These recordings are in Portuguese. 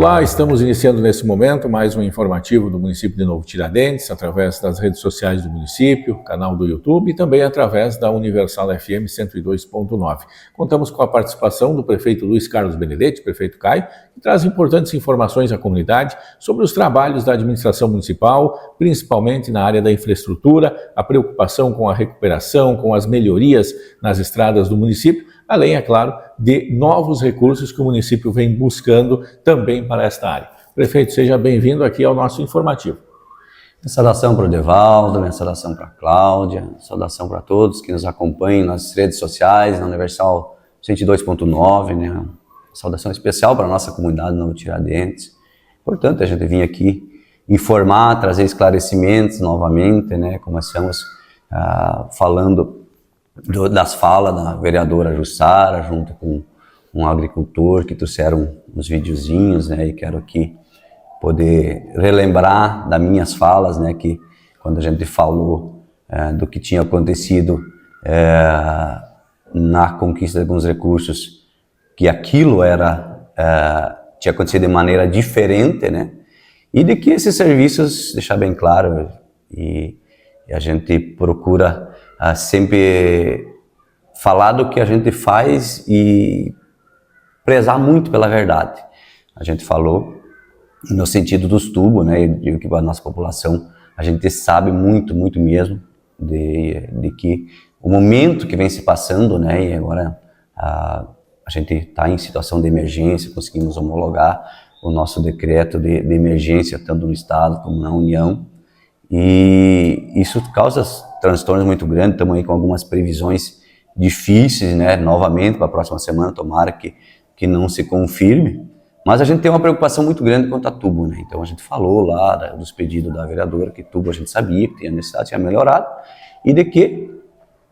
Olá, estamos iniciando nesse momento mais um informativo do município de Novo Tiradentes, através das redes sociais do município, canal do YouTube e também através da Universal FM 102.9. Contamos com a participação do prefeito Luiz Carlos Benedetti, prefeito Caio, que traz importantes informações à comunidade sobre os trabalhos da administração municipal, principalmente na área da infraestrutura, a preocupação com a recuperação, com as melhorias nas estradas do município, além, é claro, de novos recursos que o município vem buscando também para esta área. Prefeito, seja bem-vindo aqui ao nosso informativo. Minha saudação para o Devaldo, minha saudação para a Cláudia, saudação para todos que nos acompanham nas redes sociais, na Universal 102.9, né? Saudação especial para a nossa comunidade Novo Tiradentes. Importante a gente vir aqui informar, trazer esclarecimentos novamente, né? Começamos falando das falas da vereadora Jussara, junto com um agricultor, que trouxeram uns videozinhos, né, e quero aqui poder relembrar das minhas falas, né, que quando a gente falou do que tinha acontecido na conquista de alguns recursos, que aquilo tinha acontecido de maneira diferente, né, e de que esses serviços, deixar bem claro, e a gente procura sempre falar do que a gente faz e prezar muito pela verdade. A gente falou no sentido dos tubos, né? Eu digo que para a nossa população a gente sabe muito mesmo de que o momento que vem se passando, né? E agora a gente está em situação de emergência, conseguimos homologar o nosso decreto de emergência tanto no estado como na União. E isso causa transtornos muito grandes. Estamos aí com algumas previsões difíceis, né? Novamente para a próxima semana, tomara que não se confirme, mas a gente tem uma preocupação muito grande quanto a tubo, né? Então a gente falou lá dos pedidos da vereadora, que tubo a gente sabia que tinha necessidade, tinha melhorado, e de que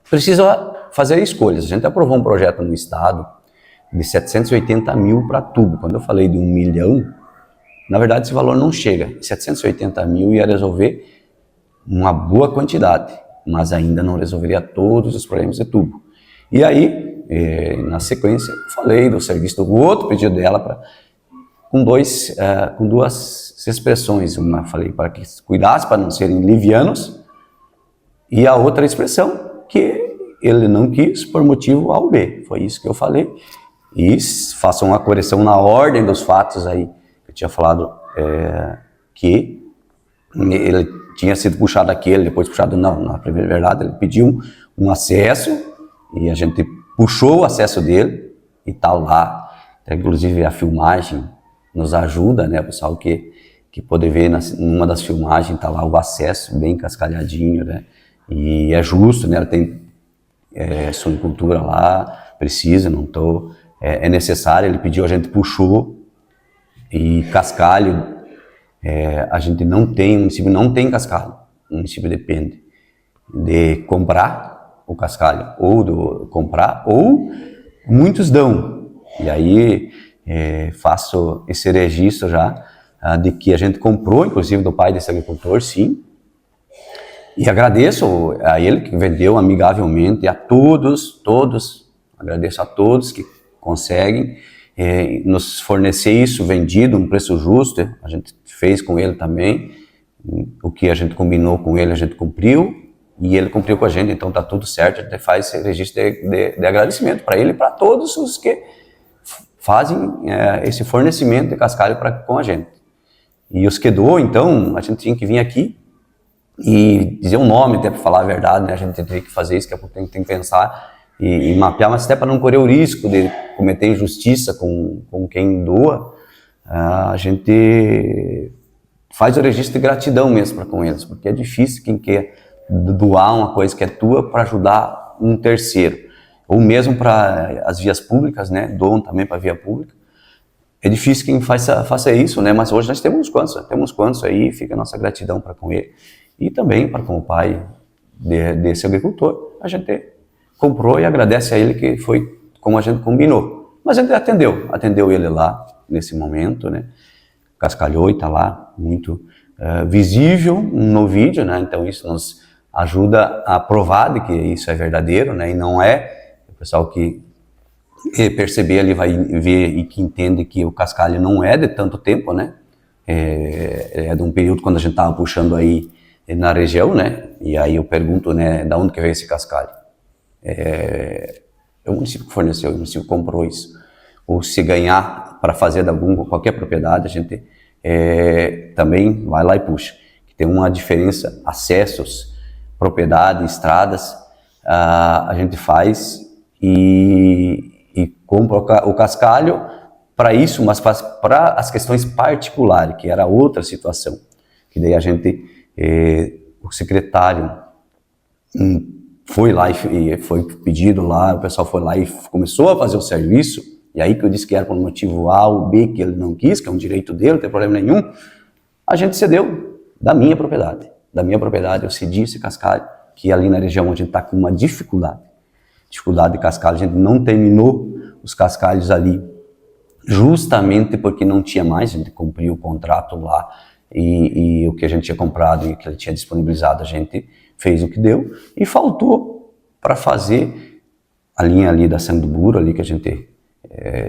precisa fazer escolhas. A gente aprovou um projeto no estado de 780 mil para tubo. Quando eu falei de 1 milhão, na verdade esse valor não chega. 780 mil ia resolver uma boa quantidade, mas ainda não resolveria todos os problemas de tubo. E aí, na sequência, eu falei do serviço do outro pedido dela com duas expressões. Uma falei para que cuidasse para não serem livianos, e a outra expressão que ele não quis por motivo A ou B. Foi isso que eu falei. E façam uma correção na ordem dos fatos aí. Eu tinha falado que ele tinha sido puxado aquele, depois puxado não. Na primeira verdade, ele pediu um acesso e a gente puxou o acesso dele e tá lá. Inclusive a filmagem nos ajuda, né? O pessoal que pode ver numa das filmagens, tá lá o acesso bem cascalhadinho, né? E é justo, né? Ela tem suinocultura lá, precisa, não tô... É necessário, ele pediu, a gente puxou. E cascalho, o município não tem cascalho. O município depende de comprar o cascalho, ou muitos dão. E aí faço esse registro já de que a gente comprou, inclusive do pai desse agricultor, sim. E agradeço a ele que vendeu amigavelmente, a todos, agradeço a todos que conseguem nos fornecer isso vendido, um preço justo. A gente fez com ele também, o que a gente combinou com ele, a gente cumpriu, e ele cumpriu com a gente, então tá tudo certo. A gente faz esse registro de agradecimento para ele e para todos os que fazem esse fornecimento de cascalho com a gente. E os que doam, então, a gente tinha que vir aqui e dizer o nome, até para falar a verdade, né? A gente tem que fazer isso, que tem que pensar e mapear, mas até para não correr o risco de cometer injustiça com quem doa, a gente faz o registro de gratidão mesmo com eles, porque é difícil quem quer doar uma coisa que é tua para ajudar um terceiro, ou mesmo para as vias públicas, né? Doam também para a via pública. É difícil quem faça isso, né? Mas hoje nós temos quantos aí, fica a nossa gratidão para com ele, e também para com o pai desse agricultor. A gente comprou e agradece a ele, que foi como a gente combinou. Mas a gente atendeu ele lá nesse momento, né? Cascalhou e está lá muito visível no vídeo, né? Então isso nos ajuda a provar de que isso é verdadeiro, né? E não é o pessoal que e perceber, ele vai ver e que entende que o cascalho não é de tanto tempo, né? É de um período quando a gente estava puxando aí na região, né? E aí eu pergunto, né, da onde que veio esse cascalho? É o município que forneceu, o município comprou isso. Ou se ganhar para fazer da algum qualquer propriedade, a gente também vai lá e puxa. Que tem uma diferença, acessos, propriedade, estradas, a gente faz e compra o cascalho para isso, mas para as questões particulares, que era outra situação. Que daí a gente, o secretário foi lá e foi pedido lá, o pessoal foi lá e começou a fazer o serviço, e aí que eu disse que era por motivo A ou B, que ele não quis, que é um direito dele, não tem problema nenhum, a gente cedeu da minha propriedade. Da minha propriedade eu cedi esse cascalho, que ali na região onde a gente está com uma dificuldade de cascalho, a gente não terminou os cascalhos ali, justamente porque não tinha mais, a gente cumpriu o contrato lá, e o que a gente tinha comprado e o que ele tinha disponibilizado, a gente fez o que deu, e faltou para fazer a linha ali da Sangue do Buro, ali que a gente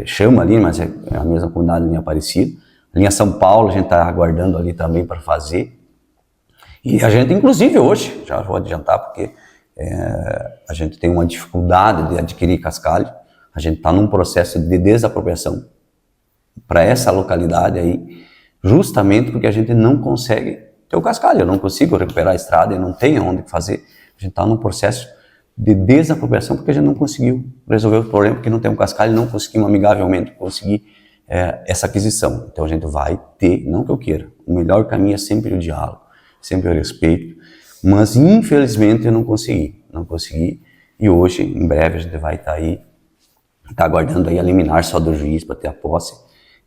chama ali, mas é a mesma comunidade, linha Aparecida. A linha São Paulo, a gente está aguardando ali também para fazer. E a gente, inclusive hoje, já vou adiantar, porque a gente tem uma dificuldade de adquirir cascalho, a gente está num processo de desapropriação para essa localidade aí, justamente porque a gente não consegue ter o cascalho, eu não consigo recuperar a estrada, eu não tenho onde fazer. A gente está num processo de desapropriação porque a gente não conseguiu resolver o problema, porque não tem um cascalho, não conseguimos amigavelmente conseguir essa aquisição. Então a gente vai ter, não que eu queira, o melhor caminho é sempre o diálogo, sempre o respeito, mas infelizmente eu não consegui, e hoje, em breve, a gente vai estar aí, está aguardando aí a liminar só do juiz para ter a posse,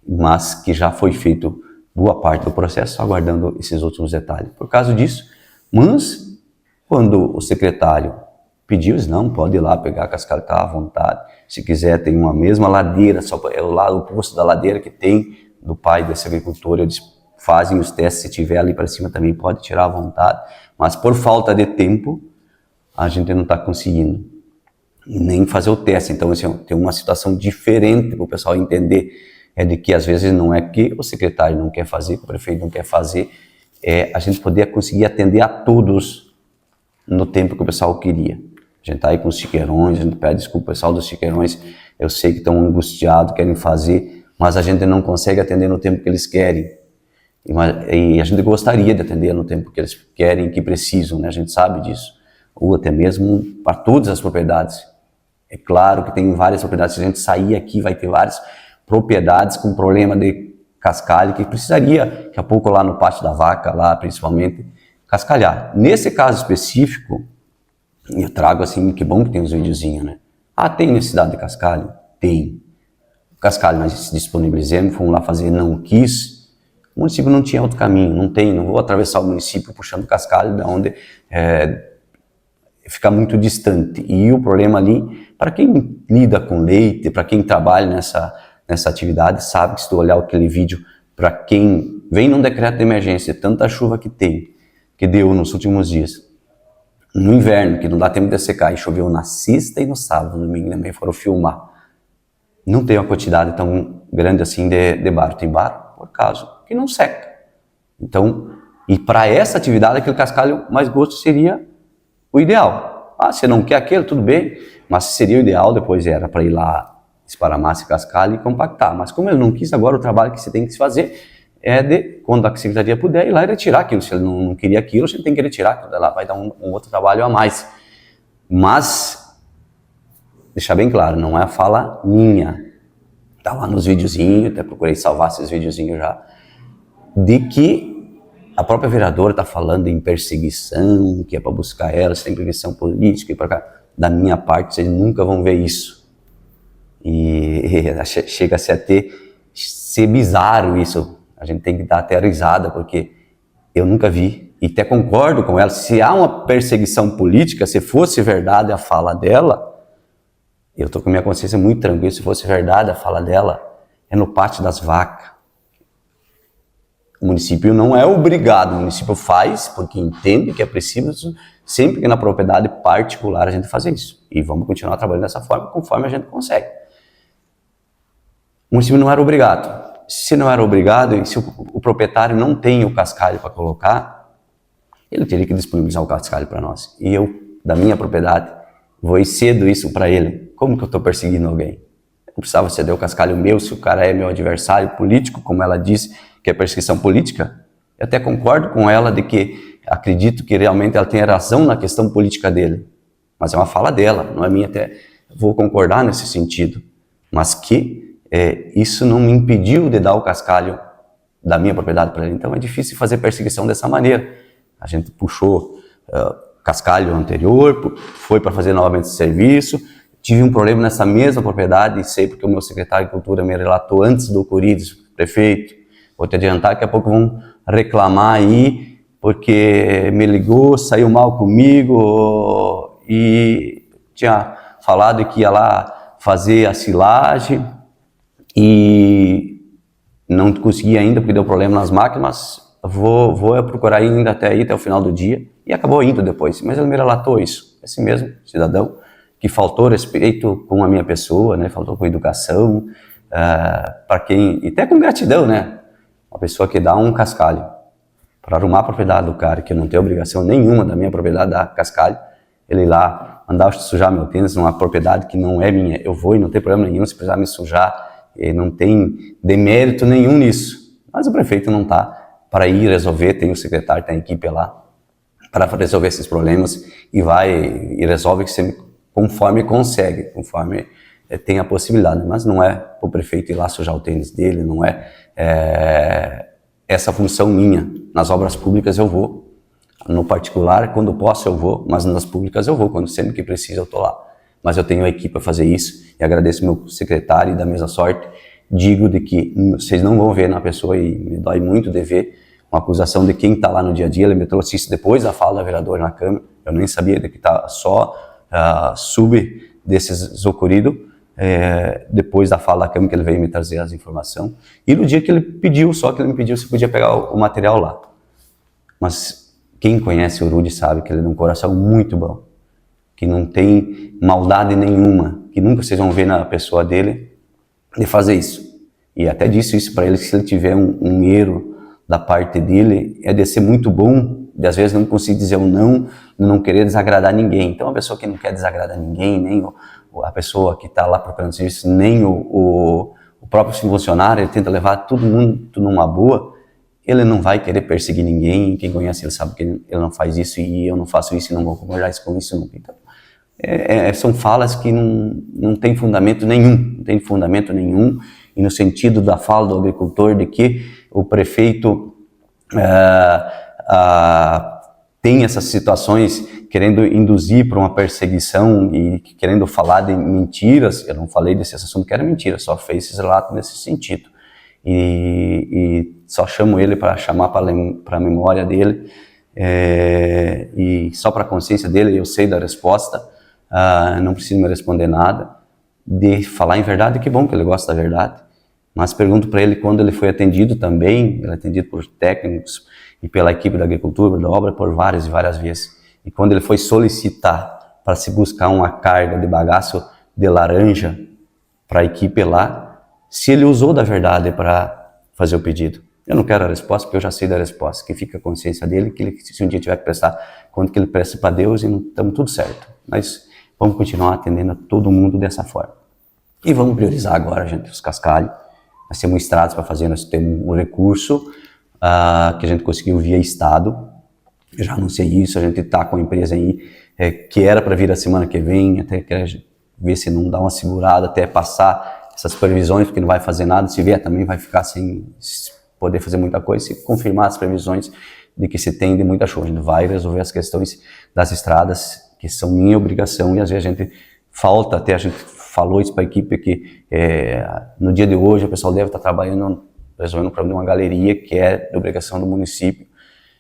mas que já foi feito boa parte do processo, só aguardando esses últimos detalhes. Por causa disso, mas quando o secretário pediu, disse, não, pode ir lá pegar a cascalho, está à vontade, se quiser tem uma mesma ladeira, só é o posto da ladeira que tem do pai desse agricultor, eles fazem os testes, se tiver ali para cima também pode tirar à vontade, mas por falta de tempo, a gente não está conseguindo nem fazer o teste. Então assim, tem uma situação diferente para o pessoal entender, de que às vezes não é que o secretário não quer fazer, que o prefeito não quer fazer, a gente poder conseguir atender a todos no tempo que o pessoal queria. A gente está aí com os chiqueirões, a gente pede desculpa ao pessoal dos chiqueirões, eu sei que estão angustiados, querem fazer, mas a gente não consegue atender no tempo que eles querem. E a gente gostaria de atender no tempo que eles querem, que precisam, né? A gente sabe disso. Ou até mesmo para todas as propriedades. É claro que tem várias propriedades, se a gente sair aqui vai ter várias propriedades com problema de cascalho, que precisaria, daqui a pouco lá no Pátio da Vaca, lá principalmente, cascalhar. Nesse caso específico, eu trago assim, que bom que tem os videozinhos, né? Ah, tem necessidade de cascalho? Tem. O cascalho nós disponibilizamos, fomos lá fazer, não quis. O município não tinha outro caminho, não vou atravessar o município puxando cascalho, da onde fica muito distante. E o problema ali, para quem lida com leite, para quem trabalha nessa atividade, sabe que se tu olhar aquele vídeo, para quem vem num decreto de emergência, tanta chuva que deu nos últimos dias, no inverno, que não dá tempo de secar, e choveu na sexta e no sábado, no domingo também foram filmar, não tem uma quantidade tão grande assim de barro. Tem barro, por causa que não seca. Então, e para essa atividade, aquele cascalho mais gosto seria o ideal. Ah, você não quer aquele, tudo bem, mas seria o ideal, depois era para ir lá esparramar esse cascalho e compactar. Mas como ele não quis, agora o trabalho que você tem que se fazer é de, quando a secretaria puder, ir lá e retirar aquilo. Se ele não queria aquilo, a gente tem que retirar aquilo, lá vai dar um outro trabalho a mais. Mas, deixar bem claro, não é a fala minha. Tá lá nos videozinhos, até procurei salvar esses videozinhos já, de que a própria vereadora está falando em perseguição, que é para buscar ela, sem perseguição política, e para cá. Da minha parte, vocês nunca vão ver isso. E chega a ser bizarro isso. A gente tem que dar até risada, porque eu nunca vi, e até concordo com ela, se há uma perseguição política, se fosse verdade a fala dela, eu estou com a minha consciência muito tranquila, se fosse verdade a fala dela, é no Pátio das Vacas. O município não é obrigado, o município faz, porque entende que é preciso, sempre que na propriedade particular a gente fazer isso. E vamos continuar trabalhando dessa forma, conforme a gente consegue. o município não era obrigado. Se não era obrigado, e se o proprietário não tem o cascalho para colocar, ele teria que disponibilizar o cascalho para nós. E eu, da minha propriedade, vou e cedo isso para ele. Como que eu estou perseguindo alguém? Eu precisava ceder o cascalho meu, se o cara é meu adversário político, como ela disse, que é perseguição política. Eu até concordo com ela de que acredito que realmente ela tem razão na questão política dele. Mas é uma fala dela, não é minha. Até vou concordar nesse sentido. Mas que isso não me impediu de dar o cascalho da minha propriedade para ele. Então é difícil fazer perseguição dessa maneira. A gente puxou cascalho anterior, foi para fazer novamente esse serviço. Tive um problema nessa mesma propriedade, e sei porque o meu secretário de Cultura me relatou antes do Corides, prefeito. Vou te adiantar, daqui a pouco vão reclamar aí, porque me ligou, saiu mal comigo e tinha falado que ia lá fazer a silagem e não consegui ainda porque deu problema nas máquinas, mas vou procurar ainda até o final do dia, e acabou indo depois, mas ele me relatou isso, esse mesmo cidadão, que faltou respeito com a minha pessoa, né, faltou com educação, para quem, e até com gratidão, né, uma pessoa que dá um cascalho para arrumar a propriedade do cara, que eu não tenho obrigação nenhuma da minha propriedade dar cascalho, ele ir lá mandar sujar meu tênis numa propriedade que não é minha, eu vou e não tem problema nenhum se precisar me sujar, não tem demérito nenhum nisso, mas o prefeito não está para ir resolver, tem o secretário, tem a equipe lá para resolver esses problemas e vai e resolve conforme consegue, conforme tem a possibilidade, mas não é o prefeito ir lá sujar o tênis dele, não é essa função minha. Nas obras públicas eu vou, no particular, quando posso eu vou, mas nas públicas eu vou, quando sempre que precisa eu estou lá. Mas eu tenho a equipe para fazer isso e agradeço meu secretário e da mesma sorte. Digo de que vocês não vão ver na pessoa, e me dói muito de ver uma acusação de quem está lá no dia a dia. Ele me trouxe isso depois da fala da vereadora na Câmara. Eu nem sabia de que está só desses ocorridos depois da fala da Câmara que ele veio me trazer as informações. E no dia que ele pediu, só que ele me pediu se podia pegar o material lá. Mas quem conhece o Rudy sabe que ele tem um coração muito bom, que não tem maldade nenhuma, que nunca vocês vão ver na pessoa dele de fazer isso. E até disse isso para ele, que se ele tiver um erro da parte dele, é de ser muito bom, de às vezes não conseguir dizer um não querer desagradar ninguém. Então a pessoa que não quer desagradar ninguém, nem a pessoa que está lá procurando serviço, nem o próprio funcionário, ele tenta levar todo mundo numa boa, ele não vai querer perseguir ninguém. Quem conhece ele sabe que ele não faz isso, e eu não faço isso e não vou concordar com isso nunca. Então, são falas que não tem fundamento nenhum, e no sentido da fala do agricultor de que o prefeito tem essas situações querendo induzir para uma perseguição e querendo falar de mentiras. Eu não falei desse assunto que era mentira, só fez esses relatos nesse sentido. E só chamo ele para chamar para a memória dele, e só para a consciência dele. Eu sei da resposta, não preciso me responder nada, de falar em verdade. Que bom que ele gosta da verdade, mas pergunto para ele quando ele foi atendido também. Ele é atendido por técnicos e pela equipe da agricultura, da obra, por várias e várias vezes. E quando ele foi solicitar para se buscar uma carga de bagaço de laranja para a equipe lá, se ele usou da verdade para fazer o pedido. Eu não quero a resposta, porque eu já sei da resposta, que fica a consciência dele, que ele, se um dia tiver que prestar conta, que ele preste para Deus, e estamos tudo certo. Mas vamos continuar atendendo a todo mundo dessa forma. E vamos priorizar agora, gente, os cascalhos. Nós temos estradas para fazer, nós temos um recurso que a gente conseguiu via Estado. Eu já anunciei isso, a gente está com a empresa aí, que era para vir a semana que vem, até quer ver se não dá uma segurada, até passar essas previsões, porque não vai fazer nada. Se vier também vai ficar sem poder fazer muita coisa. Se confirmar as previsões de que se tem de muita chuva, a gente vai resolver as questões das estradas, que são minha obrigação, e às vezes a gente falta, até a gente falou isso para a equipe, que no dia de hoje o pessoal deve estar trabalhando, resolvendo o problema de uma galeria, que é de obrigação do município,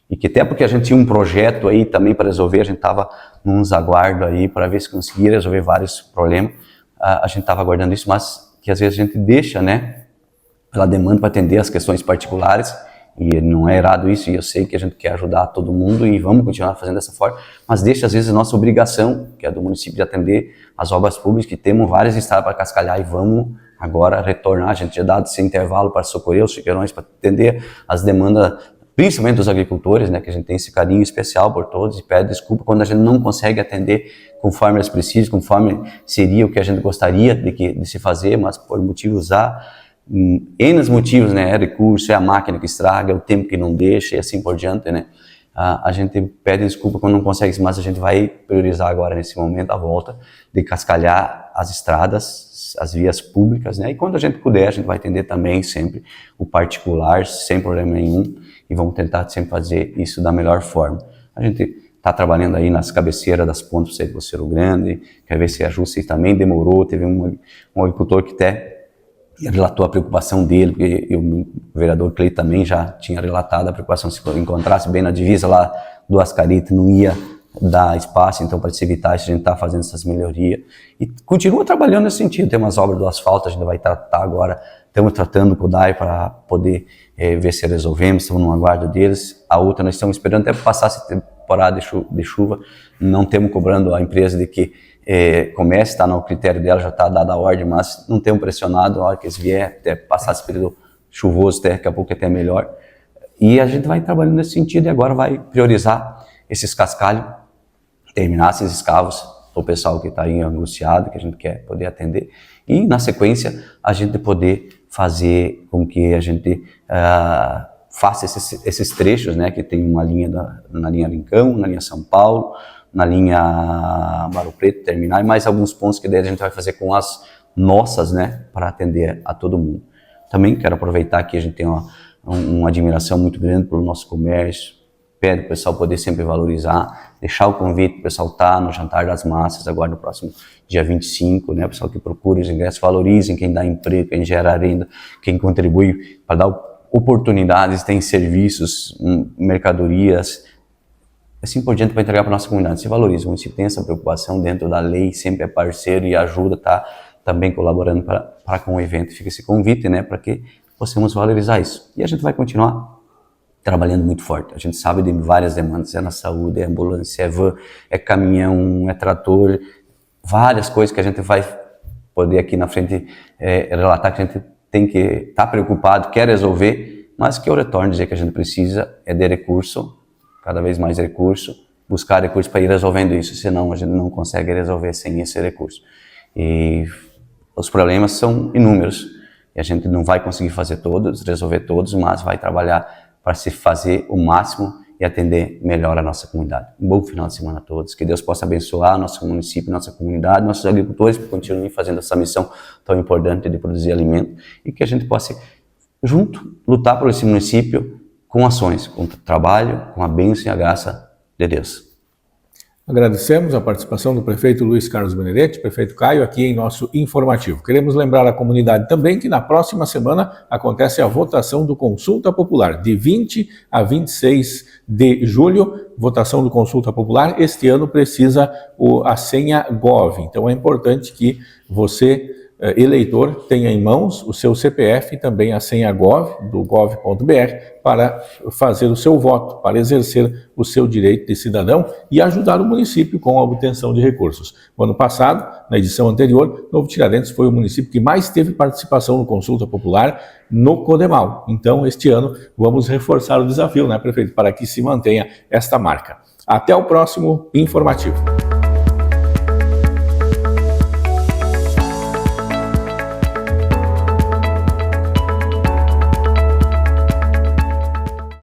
e que até porque a gente tinha um projeto aí também para resolver, a gente estava nos aguardo aí para ver se conseguia resolver vários problemas, a gente estava aguardando isso, mas que às vezes a gente deixa, né, pela demanda para atender as questões particulares, e não é errado isso, e eu sei que a gente quer ajudar todo mundo e vamos continuar fazendo dessa forma, mas deixa às vezes a nossa obrigação, que é do município, de atender as obras públicas, que temos várias estradas para cascalhar, e vamos agora retornar, a gente já dá esse intervalo para socorrer os chiqueirões, para atender as demandas, principalmente dos agricultores, né, que a gente tem esse carinho especial por todos e pede desculpa quando a gente não consegue atender conforme eles precisam, conforme seria o que a gente gostaria de se fazer, mas por motivos N motivos, né, é recurso, é a máquina que estraga, é o tempo que não deixa e assim por diante, né. A gente pede desculpa quando não consegue, mas a gente vai priorizar agora nesse momento a volta de cascalhar as estradas, as vias públicas, né? E quando a gente puder, a gente vai atender também sempre o particular, sem problema nenhum, e vamos tentar sempre fazer isso da melhor forma. A gente está trabalhando aí nas cabeceiras das pontes do Cerro Grande, quer ver se ajusta, e também demorou, teve um agricultor que até relatou a preocupação dele, porque o vereador Clay também já tinha relatado a preocupação se encontrasse bem na divisa lá do Ascarita, não ia dar espaço, então para se evitar isso a gente está fazendo essas melhorias e continua trabalhando nesse sentido. Tem umas obras do asfalto, a gente vai tratar agora, estamos tratando com o DAI para poder ver se resolvemos, estamos no aguardo deles. A outra nós estamos esperando até passar essa temporada de chuva, não estamos cobrando a empresa de que comece, está no critério dela, já está dada a ordem, mas não temos pressionado, a hora que eles vier, até passar esse período chuvoso, até daqui a pouco até melhor. E a gente vai trabalhando nesse sentido e agora vai priorizar esses cascalhos, terminar esses escavos, o pessoal que está aí angustiado, que a gente quer poder atender, e na sequência a gente poder fazer com que a gente faça esses trechos, né, que tem uma linha na linha Rincão, na linha São Paulo, na linha Barro Preto, terminar, e mais alguns pontos que daí a gente vai fazer com as nossas, né, para atender a todo mundo. Também quero aproveitar que a gente tem uma admiração muito grande pelo nosso comércio, pede para o pessoal poder sempre valorizar, deixar o convite para o pessoal estar no Jantar das Massas, agora no próximo dia 25, né, o pessoal que procura os ingressos, valorizem quem dá emprego, quem gera renda, quem contribui para dar oportunidades, tem serviços, mercadorias, assim por diante, para entregar para a nossa comunidade. Se valoriza, o município tem essa preocupação dentro da lei, sempre é parceiro e ajuda, está também colaborando para com o evento. Fica esse convite, né, para que possamos valorizar isso. E a gente vai continuar trabalhando muito forte. A gente sabe de várias demandas, é na saúde, é ambulância, é van, é caminhão, é trator, várias coisas que a gente vai poder aqui na frente relatar que a gente tem que estar preocupado, quer resolver, mas que eu retorno dizer que a gente precisa de recurso, cada vez mais recurso, buscar recursos para ir resolvendo isso, senão a gente não consegue resolver sem esse recurso. E os problemas são inúmeros, e a gente não vai conseguir fazer todos, resolver todos, mas vai trabalhar para se fazer o máximo e atender melhor a nossa comunidade. Um bom final de semana a todos, que Deus possa abençoar nosso município, nossa comunidade, nossos agricultores, que continuem fazendo essa missão tão importante de produzir alimento, e que a gente possa, junto, lutar por esse município, com ações, com trabalho, com a bênção e a graça de Deus. Agradecemos a participação do prefeito Luiz Carlos Benedetti, prefeito Caio, aqui em nosso informativo. Queremos lembrar a comunidade também que na próxima semana acontece a votação do Consulta Popular, de 20 a 26 de julho, votação do Consulta Popular. Este ano precisa a senha GOV, então é importante que você, eleitor, tenha em mãos o seu CPF e também a senha GOV, do gov.br, para fazer o seu voto, para exercer o seu direito de cidadão e ajudar o município com a obtenção de recursos. No ano passado, na edição anterior, Novo Tiradentes foi o município que mais teve participação no Consulta Popular no CODEMAL. Então, este ano, vamos reforçar o desafio, né, prefeito, para que se mantenha esta marca. Até o próximo informativo.